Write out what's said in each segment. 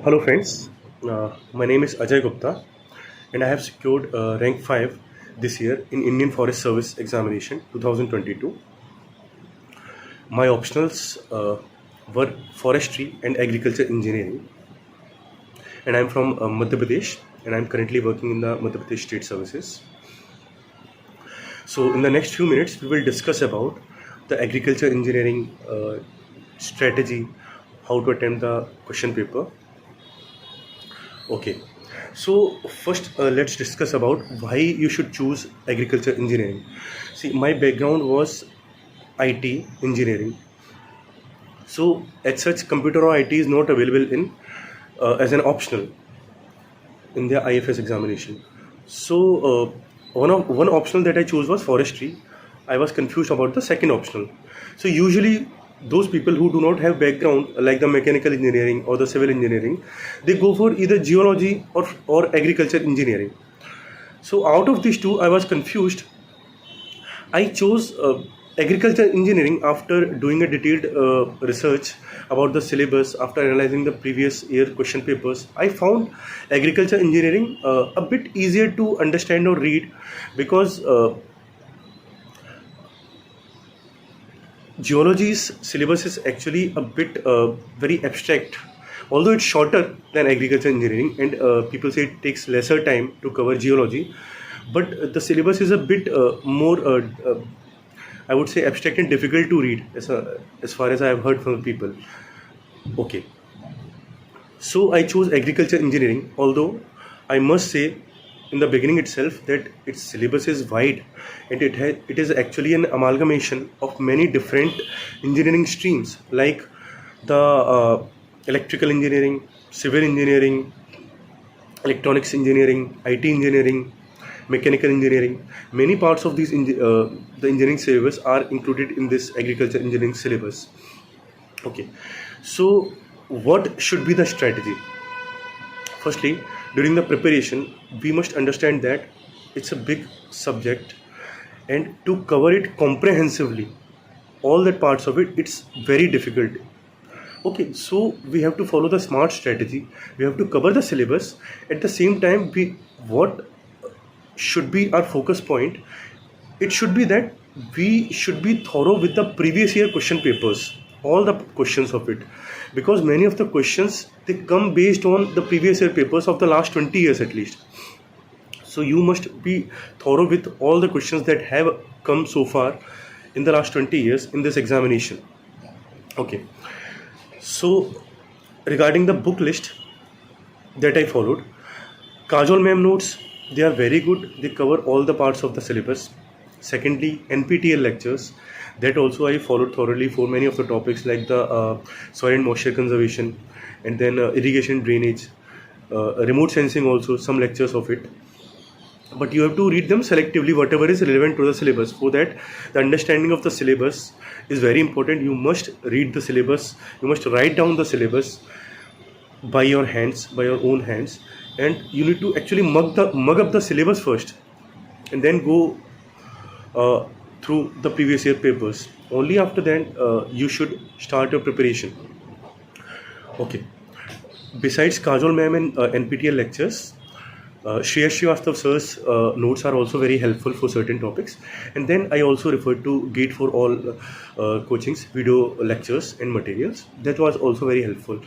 Hello friends, my name is Ajay Gupta and I have secured rank 5 this year in Indian Forest Service examination 2022. My optionals were forestry and agriculture engineering, and I'm from Madhya Pradesh and I'm currently working in the Madhya Pradesh State Services. So in the next few minutes we will discuss about the agriculture engineering strategy, how to attempt the question paper. Okay, so first let's discuss about why you should choose agriculture engineering. See, my background was IT engineering, so as such, computer or IT is not available in as an optional in the IFS examination. So one optional that I chose was forestry. I was confused about the second optional. So usually those people who do not have background like the mechanical engineering or the civil engineering, they go for either geology or agriculture engineering. So out of these two, I was confused. I chose agriculture engineering after doing a detailed research about the syllabus. After analyzing the previous year question papers, I found agriculture engineering a bit easier to understand or read because geology's syllabus is actually a bit very abstract. Although it's shorter than agriculture engineering, and people say it takes lesser time to cover geology, but the syllabus is a bit more I would say abstract and difficult to read as far as I have heard from people. Okay, so I chose agriculture engineering, although I must say in the beginning itself that its syllabus is wide and it is actually an amalgamation of many different engineering streams like the electrical engineering, civil engineering, electronics engineering, IT engineering, mechanical engineering. Many parts of the engineering syllabus are included in this agriculture engineering syllabus. Okay, so what should be the strategy? Firstly, during the preparation, we must understand that it's a big subject, and to cover it comprehensively, all that parts of it, it's very difficult. Okay, so we have to follow the smart strategy. We have to cover the syllabus. At the same time, we what should be our focus point? It should be that we should be thorough with the previous year question papers, all the questions of it, because many of the questions they come based on the previous year papers of the last 20 years at least. So you must be thorough with all the questions that have come so far in the last 20 years in this examination. Okay, so regarding the book list that I followed, Kajol ma'am notes, they are very good. They cover all the parts of the syllabus. Secondly, NPTEL lectures, that also I followed thoroughly for many of the topics like the soil and moisture conservation, and then irrigation drainage, remote sensing also, some lectures of it. But you have to read them selectively, whatever is relevant to the syllabus, for that the understanding of the syllabus is very important. You must read the syllabus, you must write down the syllabus by your hands, by your own hands, and you need to actually mug up the syllabus first and then go through the previous year papers. Only after that you should start your preparation. Okay, besides Kajol ma'am and NPTEL lectures, Shreya Srivastav sir's notes are also very helpful for certain topics, and then I also referred to Gate for All coaching's video lectures and materials. That was also very helpful.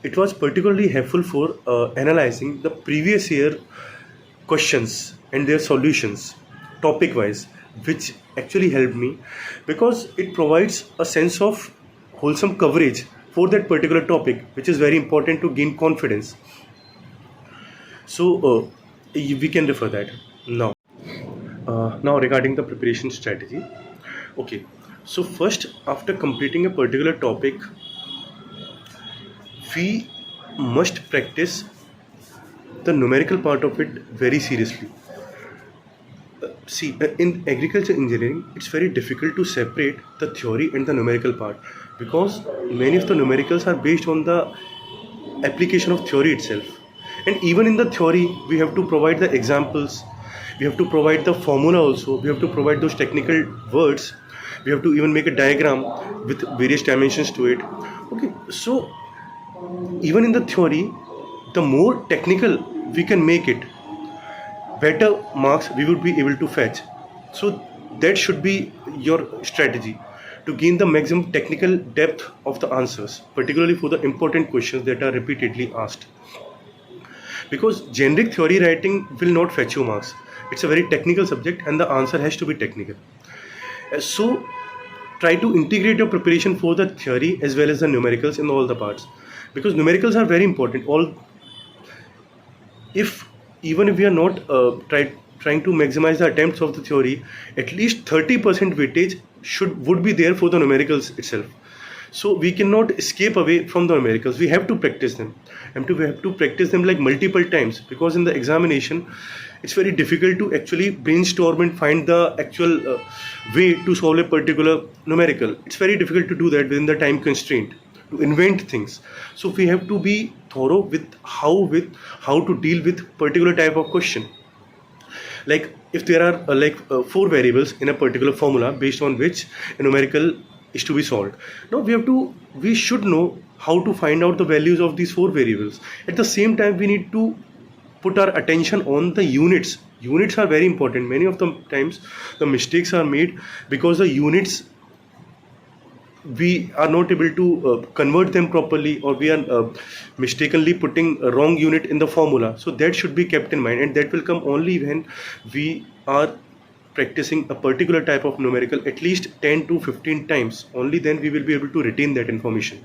It was particularly helpful for analyzing the previous year questions and their solutions topic wise, which actually helped me because it provides a sense of wholesome coverage for that particular topic, which is very important to gain confidence. So we can refer that now. Now regarding the preparation strategy. Okay, so first, after completing a particular topic, we must practice the numerical part of it very seriously. See, in agriculture engineering, it's very difficult to separate the theory and the numerical part because many of the numericals are based on the application of theory itself. And even in the theory, we have to provide the examples, we have to provide the formula also, we have to provide those technical words, we have to even make a diagram with various dimensions to it. Okay, so even in the theory, the more technical we can make it, better marks we would be able to fetch. So that should be your strategy to gain the maximum technical depth of the answers, particularly for the important questions that are repeatedly asked. Because generic theory writing will not fetch you marks. It's a very technical subject and the answer has to be technical. So try to integrate your preparation for the theory as well as the numericals in all the parts, because numericals are very important. All if even if we are not trying to maximize the attempts of the theory, at least 30% weightage would be there for the numericals itself. So we cannot escape away from the numericals. We have to practice them, and we have to practice them like multiple times, because in the examination it's very difficult to actually brainstorm and find the actual way to solve a particular numerical. It's very difficult to do that within the time constraint, to invent things. So we have to be thorough with how to deal with particular type of question. Like if there are 4 variables in a particular formula based on which a numerical is to be solved. Now we should know how to find out the values of these 4 variables. At the same time, we need to put our attention on the units. Units are very important. Many of the times the mistakes are made because the units, we are not able to convert them properly, or we are mistakenly putting a wrong unit in the formula. So that should be kept in mind, and that will come only when we are practicing a particular type of numerical at least 10 to 15 times. Only then we will be able to retain that information.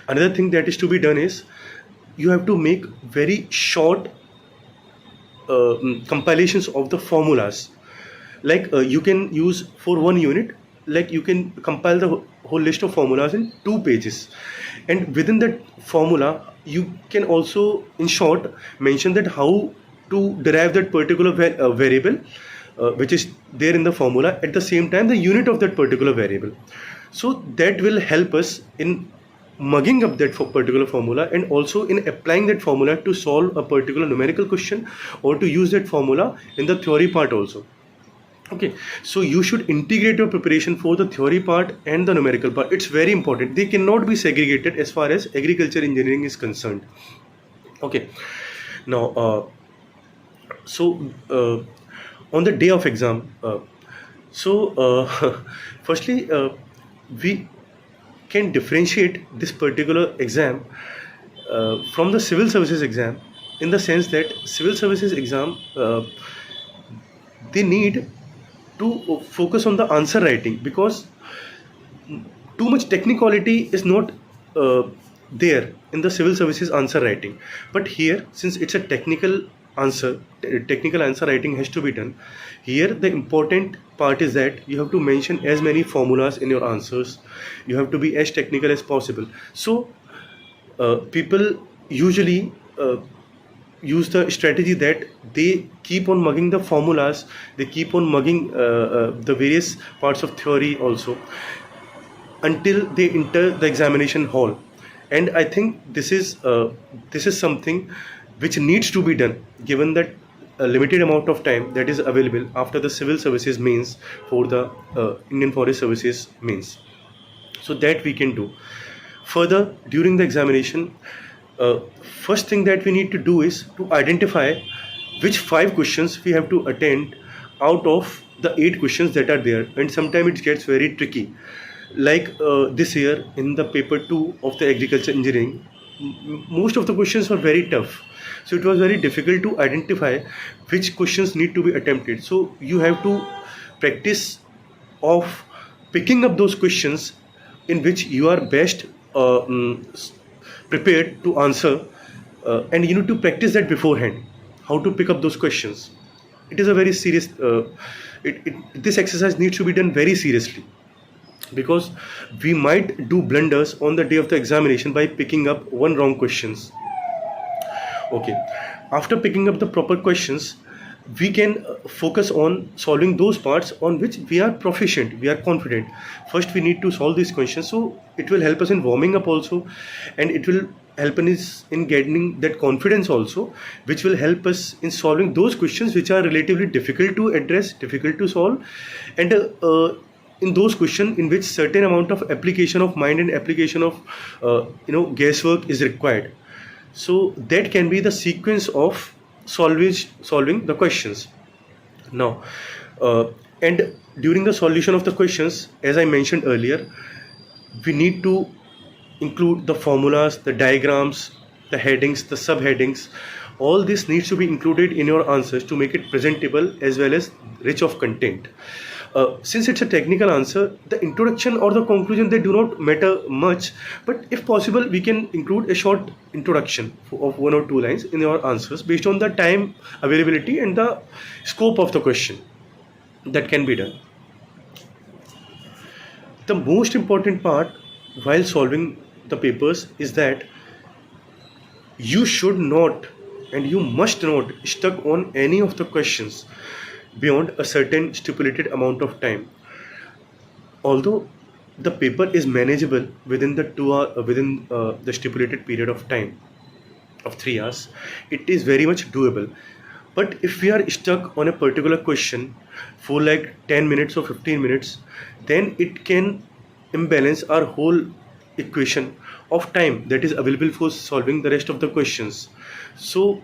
Another thing that is to be done is you have to make very short compilations of the formulas. Like you can use for 1 unit, like you can compile the whole list of formulas in 2 pages, and within that formula you can also in short mention that how to derive that particular variable which is there in the formula, at the same time the unit of that particular variable. So that will help us in mugging up that particular formula, and also in applying that formula to solve a particular numerical question, or to use that formula in the theory part also. Okay, so you should integrate your preparation for the theory part and the numerical part. It's very important. They cannot be segregated as far as agriculture engineering is concerned. Okay, now on the day of exam, firstly we can differentiate this particular exam from the civil services exam, in the sense that civil services exam they need to focus on the answer writing, because too much technicality is not there in the civil services answer writing. But here, since it's a technical answer writing has to be done. Here the important part is that you have to mention as many formulas in your answers. You have to be as technical as possible. So people usually use the strategy that they keep on mugging the formulas, they keep on mugging the various parts of theory also, until they enter the examination hall. And I think this is something which needs to be done, given that a limited amount of time that is available after the civil services mains for the Indian Forest Services mains. So that we can do. Further, during the examination, first thing that we need to do is to identify which 5 questions we have to attend out of the 8 questions that are there. And sometimes it gets very tricky. Like this year in the paper 2 of the agriculture engineering, most of the questions were very tough. So it was very difficult to identify which questions need to be attempted. So you have to practice of picking up those questions in which you are best prepared to answer, and you need to practice that beforehand, how to pick up those questions. It is a very serious, this exercise needs to be done very seriously, because we might do blunders on the day of the examination by picking up one wrong questions. Okay, after picking up the proper questions, we can focus on solving those parts on which we are proficient, we are confident. First we need to solve these questions, so it will help us in warming up also, and it will help us in gaining that confidence also, which will help us in solving those questions which are relatively difficult to address, difficult to solve, and in those questions in which certain amount of application of mind and application of guesswork is required. So that can be the sequence of solving the questions. Now, uh, and during the solution of the questions, as I mentioned earlier, we need to include the formulas, the diagrams, the headings, the subheadings. All this needs to be included in your answers to make it presentable as well as rich of content. Since it's a technical answer, the introduction or the conclusion, they do not matter much, but if possible we can include a short introduction of 1 or 2 lines in your answers based on the time availability and the scope of the question. That can be done. The most important part while solving the papers is that you should not and you must not stuck on any of the questions beyond a certain stipulated amount of time. Although the paper is manageable within the the stipulated period of time of 3 hours, it is very much doable. But if we are stuck on a particular question for like 10 minutes or 15 minutes, then it can imbalance our whole equation of time that is available for solving the rest of the questions. So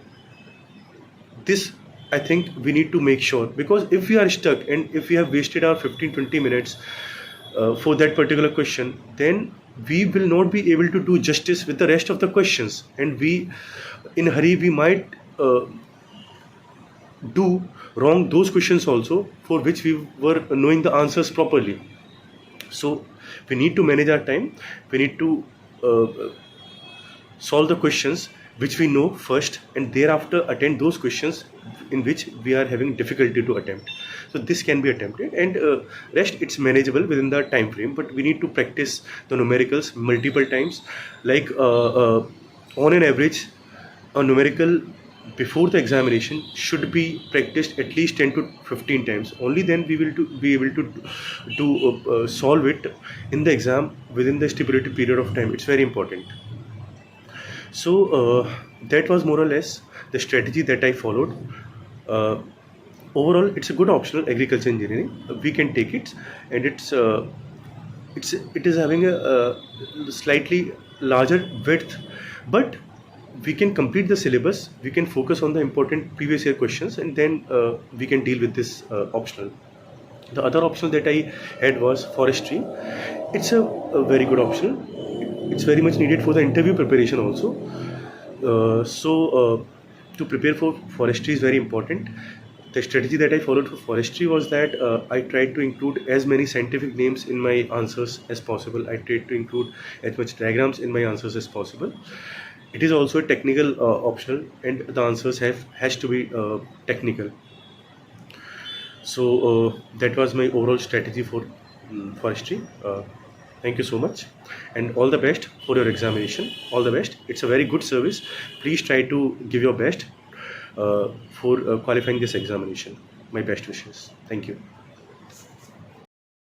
this, I think we need to make sure, because if we are stuck and if we have wasted our 15-20 minutes for that particular question, then we will not be able to do justice with the rest of the questions, and we in a hurry we might do wrong those questions also for which we were knowing the answers properly. So we need to manage our time. We need to solve the questions which we know first, and thereafter attend those questions in which we are having difficulty to attempt. So this can be attempted, and rest it's manageable within the time frame, but we need to practice the numericals multiple times. Like on an average, a numerical before the examination should be practiced at least 10 to 15 times. Only then we will be able to solve it in the exam within the stipulated period of time. It's very important. So that was more or less the strategy that I followed. Uh, Overall, it's a good optional agriculture engineering. We can take it, and it is having a slightly larger width, but we can complete the syllabus. We can focus on the important previous year questions, and then we can deal with this optional. The other optional that I had was forestry. It's a very good optional. It's very much needed for the interview preparation also. To prepare for forestry is very important. The strategy that I followed for forestry was that I tried to include as many scientific names in my answers as possible. I tried to include as much diagrams in my answers as possible. It is also a technical optional, and the answers has to be technical. So that was my overall strategy for forestry. Thank you so much, and all the best for your examination. All the best. It's a very good service. Please try to give your best for qualifying this examination. My best wishes. Thank you.